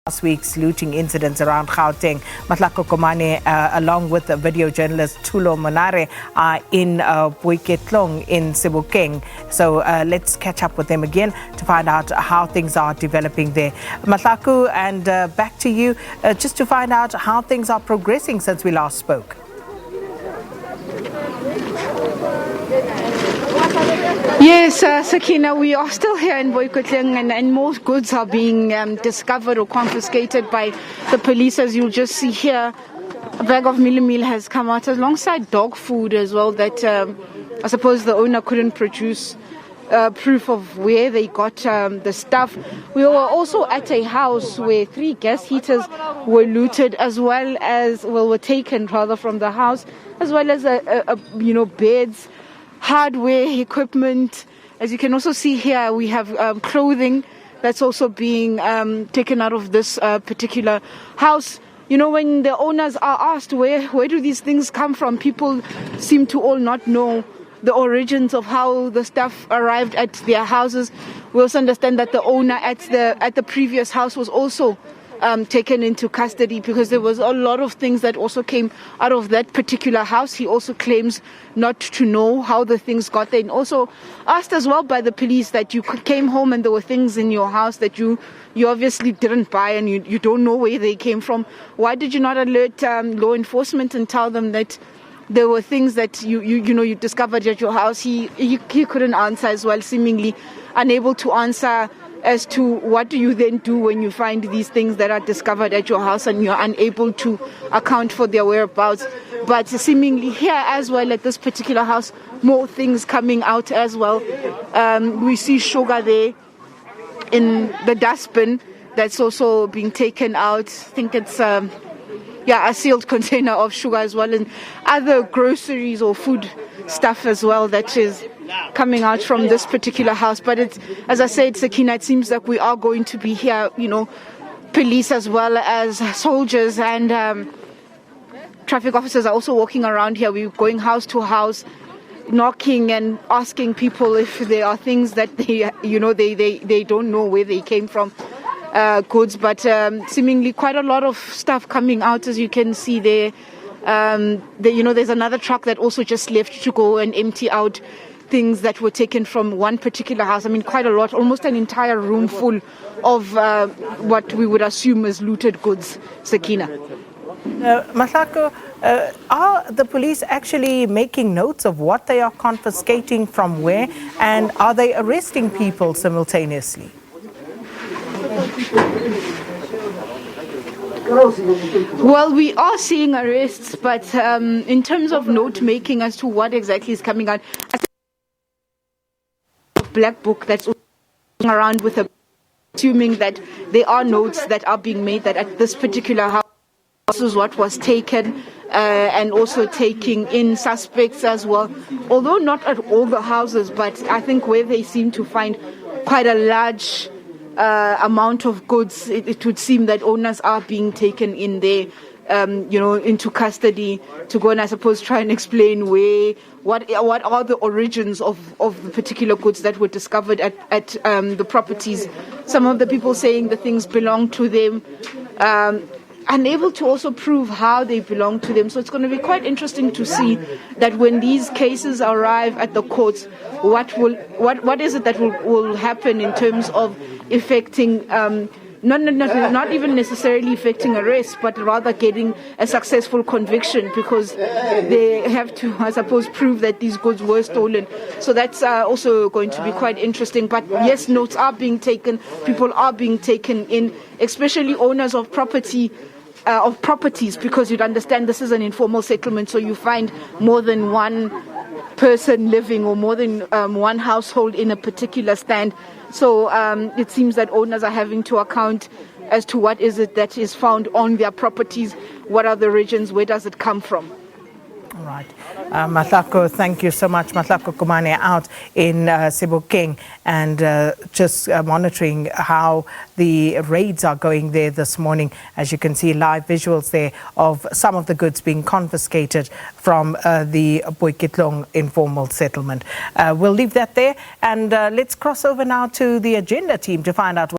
Last week's looting incidents around Gauteng. Mahlako Komane, along with the video journalist Thulo Monare, are in Boiketlong in Sebokeng. So let's catch up with them again to find out how things are developing there. Mahlako, and back to you, just to find out how things are progressing since we last spoke. Yes, Sakina, we are still here in Boiketlong, and most goods are being discovered or confiscated by the police. As you'll just see here, a bag of meal has come out alongside dog food as well that I suppose the owner couldn't produce proof of where they got the stuff. We were also at a house where 3 gas heaters were looted, as well as, were taken rather from the house, as well as beds, hardware, equipment. As you can also see here, we have clothing that's also being taken out of this particular house. You know, when the owners are asked where do these things come from, people seem to all not know the origins of how the stuff arrived at their houses. We also understand that the owner at the previous house was also taken into custody because there was a lot of things that also came out of that particular house. He also claims not to know how the things got there, and also asked as well by the police that you came home and there were things in your house that you obviously didn't buy and you don't know where they came from. Why did you not alert law enforcement and tell them that there were things that you discovered at your house? He couldn't answer as well, seemingly unable to answer as to what do you then do when you find these things that are discovered at your house and you're unable to account for their whereabouts. But seemingly here as well at this particular house, more things coming out as well. We see sugar there in the dustbin that's also being taken out. I think it's a sealed container of sugar as well, and other groceries or food stuff as well that is coming out from this particular house. But it's, as I said, Sakina, it seems like we are going to be here, police as well as soldiers and traffic officers are also walking around here. We're going house to house, knocking and asking people if there are things that they don't know where they came from. Goods, but seemingly quite a lot of stuff coming out, as you can see there. There's another truck that also just left to go and empty out things that were taken from one particular house. I mean, quite a lot, almost an entire room full of what we would assume is looted goods, Sakina. Mahlako, are the police actually making notes of what they are confiscating from where, and are they arresting people simultaneously? Well, we are seeing arrests, but in terms of note making as to what exactly is coming out, I think a black book that's going around with assuming that there are notes that are being made that at this particular house this is what was taken, and also taking in suspects as well. Although not at all the houses, but I think where they seem to find quite a large amount of goods, it would seem that owners are being taken in there, into custody to go and, I suppose, try and explain what are the origins of the particular goods that were discovered at the properties. Some of the people saying the things belong to them, unable to also prove how they belong to them. So it's going to be quite interesting to see that when these cases arrive at the courts, what is it that will happen in terms of affecting not even necessarily affecting arrest, but rather getting a successful conviction, because they have to, I suppose, prove that these goods were stolen. So that's also going to be quite interesting. But yes, notes are being taken, people are being taken in, especially owners of properties, because you'd understand this is an informal settlement, so you find more than one person living or more than one household in a particular stand. So it seems that owners are having to account as to what is it that is found on their properties, what are the origins, where does it come from. All right. Mahlako, thank you so much. Mahlako Komane out in Sebokeng and just monitoring how the raids are going there this morning. As you can see, live visuals there of some of the goods being confiscated from the Boiketlong informal settlement. We'll leave that there and let's cross over now to the agenda team to find out